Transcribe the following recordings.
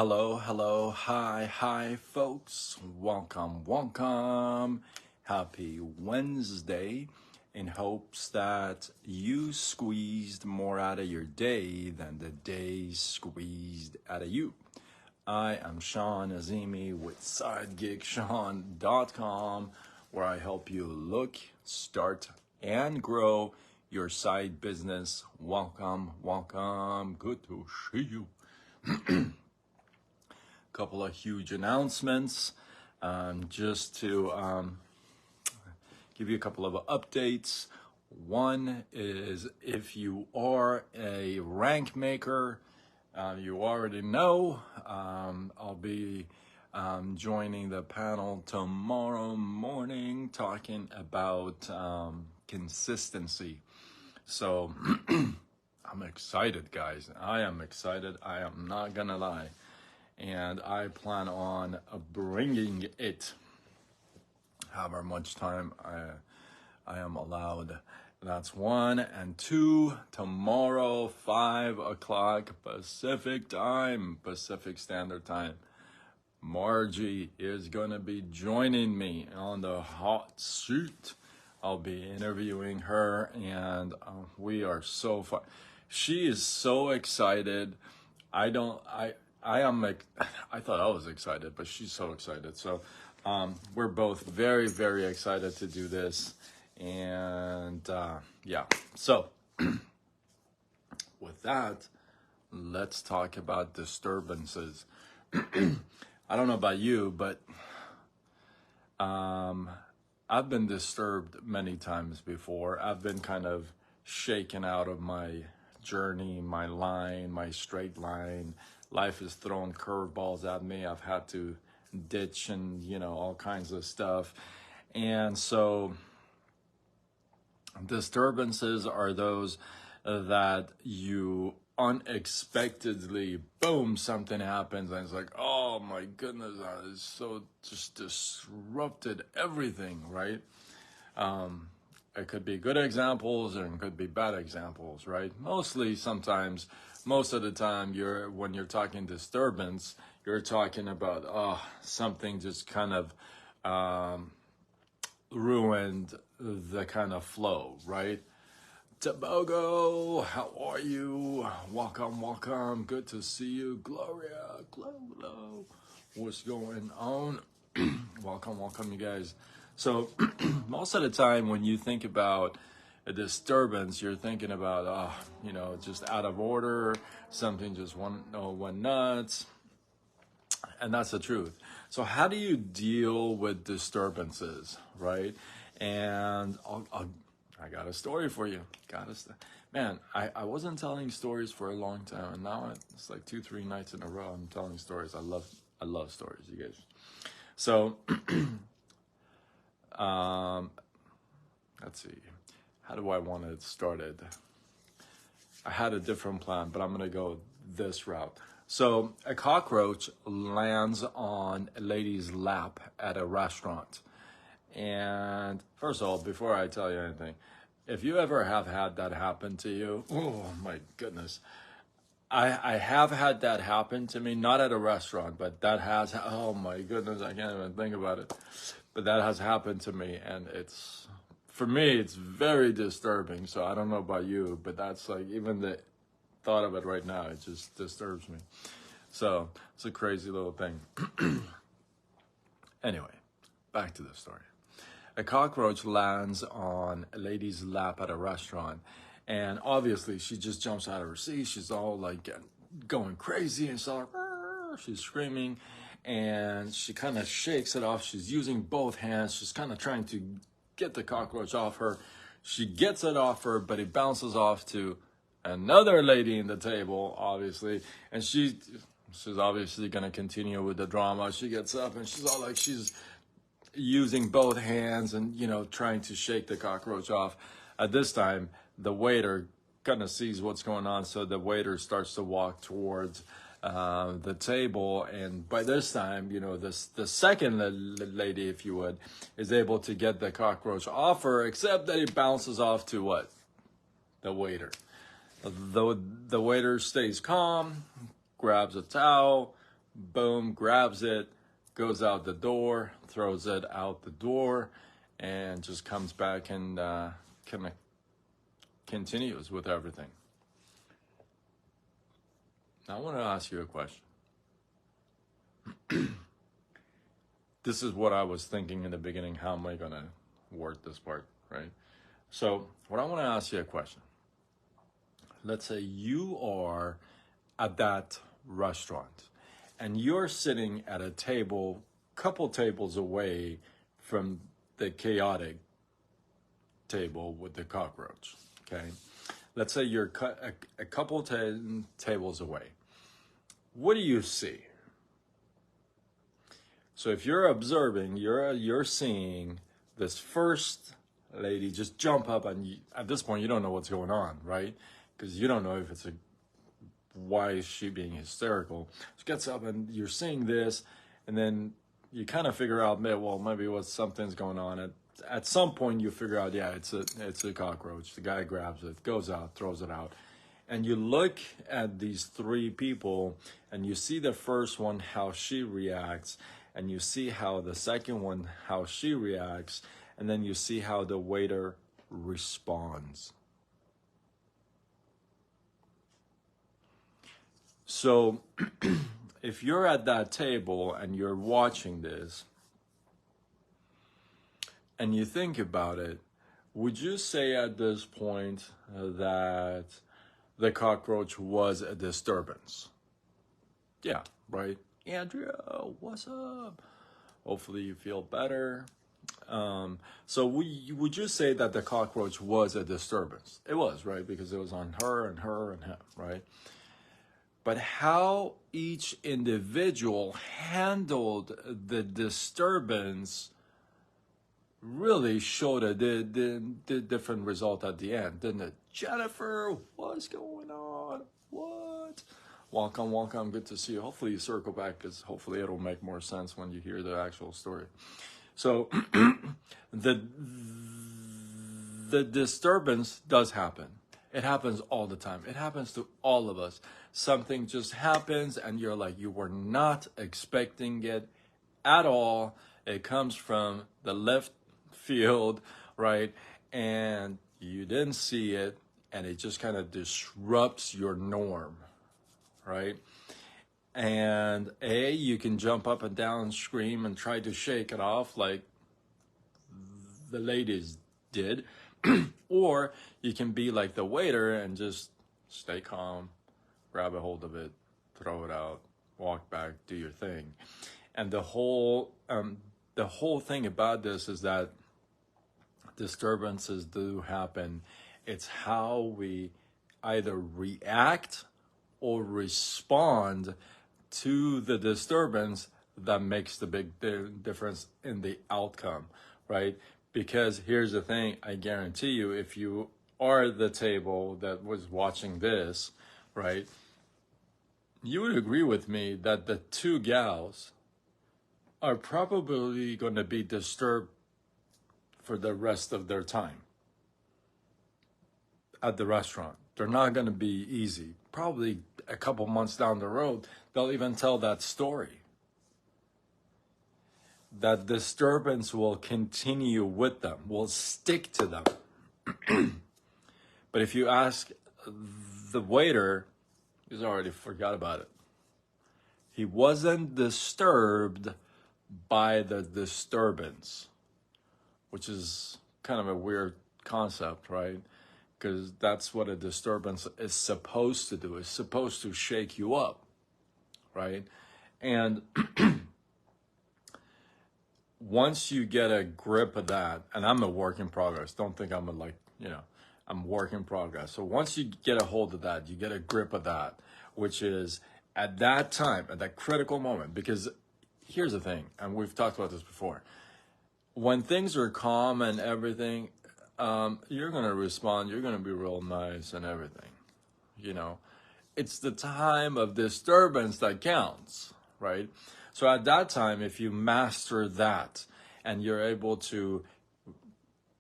Hi, folks. Welcome. Happy Wednesday. In hopes that you squeezed more out of your day than the day squeezed out of you. I am Sean Azimi with SideGigSean.com, where I help you look, start, and grow your side business. Welcome. Good to see you. Couple of huge announcements. Just to give you a couple of updates. One is if you are a rank maker, you already know I'll be joining the panel tomorrow morning talking about consistency. So I'm excited, guys. I am excited. I am not gonna lie. And I plan on bringing it however much time I am allowed. That's one. And two, tomorrow, 5 o'clock Pacific Standard Time, Margie is going to be joining me on the hot seat. I'll be interviewing her, and we are so fun. She is so excited. I thought I was excited, but she's so excited. So we're both very, very excited to do this. And yeah, so with that, let's talk about disturbances. I don't know about you, but I've been disturbed many times before. I've been kind of shaken out of my journey, my straight line. Life has thrown curveballs at me. I've had to ditch and, all kinds of stuff. And so disturbances are those that you unexpectedly, boom, something happens and it's like, oh my goodness, it's so just disrupted everything, right? It could be good examples and it could be bad examples, right? Most of the time, when you're talking disturbance, you're talking about something just kind of ruined the kind of flow, right? Tobago, how are you? Welcome. Good to see you. Gloria, Glolo. What's going on? welcome, you guys. So most of the time when you think about a disturbance, you're thinking about, just out of order, something just went nuts. And that's the truth. So how do you deal with disturbances, right? And I got a story for you. Man, I wasn't telling stories for a long time, and now it's like 2-3 nights in a row I'm telling stories. I love stories, you guys. So let's see. How do I want it started? I had a different plan, but I'm going to go this route. So a cockroach lands on a lady's lap at a restaurant. And first of all, before I tell you anything, if you ever have had that happen to you, oh my goodness. I have had that happen to me, not at a restaurant, but that has, oh my goodness, I can't even think about it. But that has happened to me, and for me, it's very disturbing. So I don't know about you, but that's like, even the thought of it right now, it just disturbs me. So it's a crazy little thing. Anyway, back to the story. A cockroach lands on a lady's lap at a restaurant, and obviously she just jumps out of her seat. She's all like going crazy, and she's screaming, and she kind of shakes it off. She's using both hands. She's kind of trying to get the cockroach off her. She gets it off her, but it bounces off to another lady in the table, obviously, and she's obviously going to continue with the drama. She gets up and she's all like, she's using both hands and, trying to shake the cockroach off. At this time, the waiter kind of sees what's going on, so the waiter starts to walk towards the table, and by this time, the second lady, if you would, is able to get the cockroach off her, except that it bounces off to what? The waiter. The waiter stays calm, grabs a towel, boom, grabs it, goes out the door, throws it out the door, and just comes back and kind of continues with everything. Now, I want to ask you a question. This is what I was thinking in the beginning. How am I going to word this part, right? So, what I want to ask you a question. Let's say you are at that restaurant and you're sitting at a table, couple tables away from the chaotic table with the cockroach, okay? Let's say you're a couple tables away. What do you see? So if you're observing, you're seeing this first lady just jump up, and at this point you don't know what's going on, right? Because you don't know if why is she being hysterical. She gets up and you're seeing this, and then you kind of figure out, well, maybe something's going on. At some point you figure out, yeah, it's a cockroach. The guy grabs it, goes out, throws it out. And you look at these three people and you see the first one, how she reacts, and you see how the second one, how she reacts, and then you see how the waiter responds. So if you're at that table and you're watching this and you think about it, would you say at this point that the cockroach was a disturbance? Yeah, right? Andrea, what's up? Hopefully you feel better. So would you say that the cockroach was a disturbance? It was, right? Because it was on her and him, right? But how each individual handled the disturbance really showed the different result at the end, didn't it? Jennifer, what's going on? What? Welcome. Good to see you. Hopefully you circle back, because hopefully it'll make more sense when you hear the actual story. So the disturbance does happen. It happens all the time. It happens to all of us. Something just happens and you're like, you were not expecting it at all. It comes from the left field, right? And you didn't see it, and it just kind of disrupts your norm, right? And you can jump up and down and scream and try to shake it off like the ladies did. Or you can be like the waiter and just stay calm, grab a hold of it, throw it out, walk back, do your thing. And the whole thing about this is that disturbances do happen. It's how we either react or respond to the disturbance that makes the big difference in the outcome, right? Because here's the thing, I guarantee you, if you are the table that was watching this, right, you would agree with me that the two gals are probably going to be disturbed for the rest of their time at the restaurant. They're not going to be easy. Probably a couple months down the road, they'll even tell that story. That disturbance will continue with them, will stick to them. But if you ask the waiter, he's already forgot about it. He wasn't disturbed by the disturbance, which is kind of a weird concept, right? Because that's what a disturbance is supposed to do. It's supposed to shake you up, right? And once you get a grip of that, and I'm a work in progress. Don't think I'm I'm work in progress. So once you get a hold of that, you get a grip of that, which is at that time, at that critical moment, because here's the thing, and we've talked about this before. When things are calm and everything, you're going to respond. You're going to be real nice and everything. It's the time of disturbance that counts, right? So at that time, if you master that and you're able to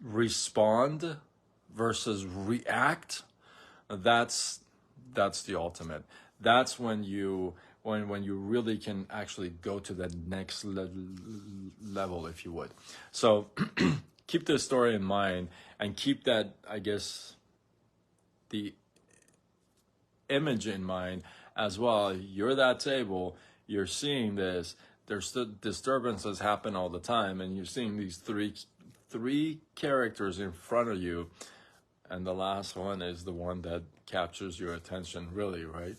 respond versus react, that's the ultimate. That's when when you really can actually go to the next level, if you would. So keep this story in mind and keep that, I guess, the image in mind as well. You're that table, you're seeing this, there's disturbances happen all the time, and you're seeing these three characters in front of you, and the last one is the one that captures your attention, really, right?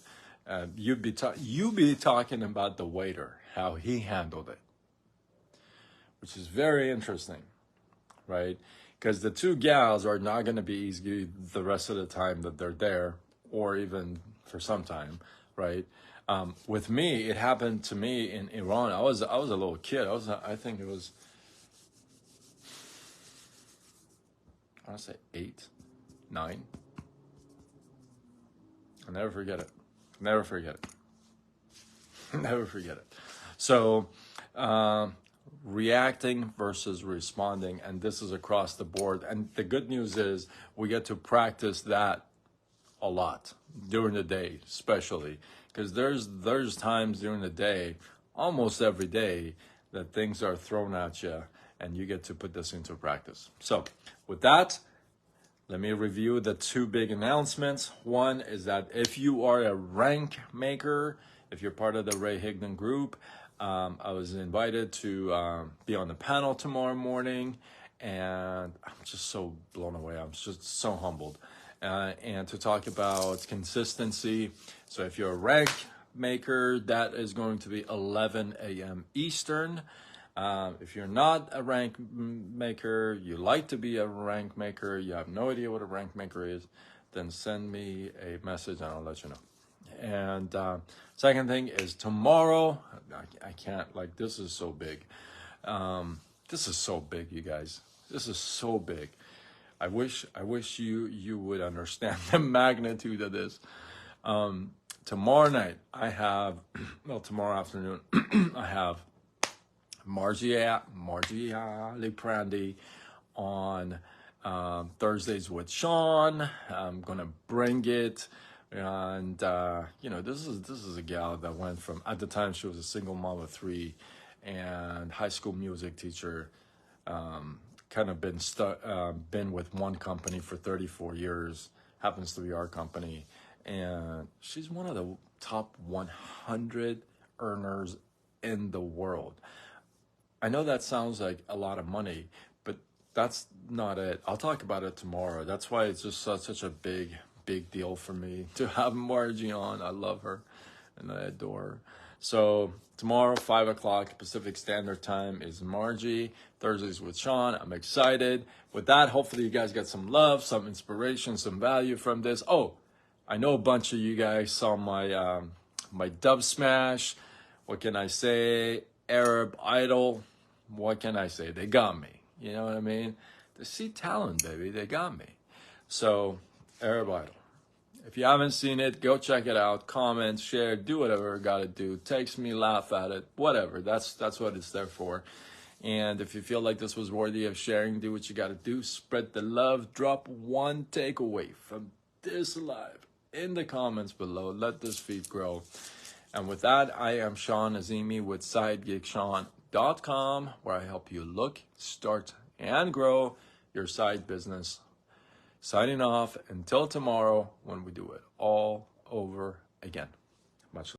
You'd be talking about the waiter, how he handled it, which is very interesting, right? Because the two gals are not going to be easy the rest of the time that they're there, or even for some time, right? With me, it happened to me in Iran. I was a little kid. I think it was, I want to say 8, 9. I'll never forget it. Never forget it. Never forget it. So, reacting versus responding, and this is across the board. And the good news is we get to practice that a lot during the day, especially because there's times during the day, almost every day, that things are thrown at you, and you get to put this into practice. So with that, let me review the two big announcements. One is that if you are a rank maker, if you're part of the Ray Higdon group, I was invited to be on the panel tomorrow morning, and I'm just so blown away. I'm just so humbled. And to talk about consistency. So if you're a rank maker, that is going to be 11 a.m. Eastern. If you're not a rank maker, you like to be a rank maker, you have no idea what a rank maker is, then send me a message and I'll let you know. And second thing is tomorrow, I can't, like, this is so big. This is so big, you guys. This is so big. I wish you would understand the magnitude of this. Tomorrow night, I have, well, tomorrow afternoon, I have Margie Liprandi on Thursdays with Sean. I'm gonna bring it, and this is a gal that went from, at the time she was a single mom of 3 and high school music teacher. Kind of been with one company for 34 years, happens to be our company, and she's one of the top 100 earners in the world. I know that sounds like a lot of money, but that's not it. I'll talk about it tomorrow. That's why it's just such a big deal for me to have Margie on. I love her and I adore her. So tomorrow, 5 o'clock Pacific Standard Time is Margie. Thursdays with Sean. I'm excited. With that, hopefully you guys got some love, some inspiration, some value from this. Oh, I know a bunch of you guys saw my my dub smash. What can I say? Arab Idol. What can I say? They got me. You know what I mean? They see talent, baby. They got me. So, Arab Idol. If you haven't seen it, go check it out. Comment, share, do whatever you gotta do. Text me, laugh at it, whatever. That's what it's there for. And if you feel like this was worthy of sharing, do what you gotta do. Spread the love. Drop one takeaway from this live in the comments below. Let this feed grow. And with that, I am Sean Azimi with SideGigSean.com, where I help you look, start, and grow your side business. Signing off until tomorrow when we do it all over again. Much love.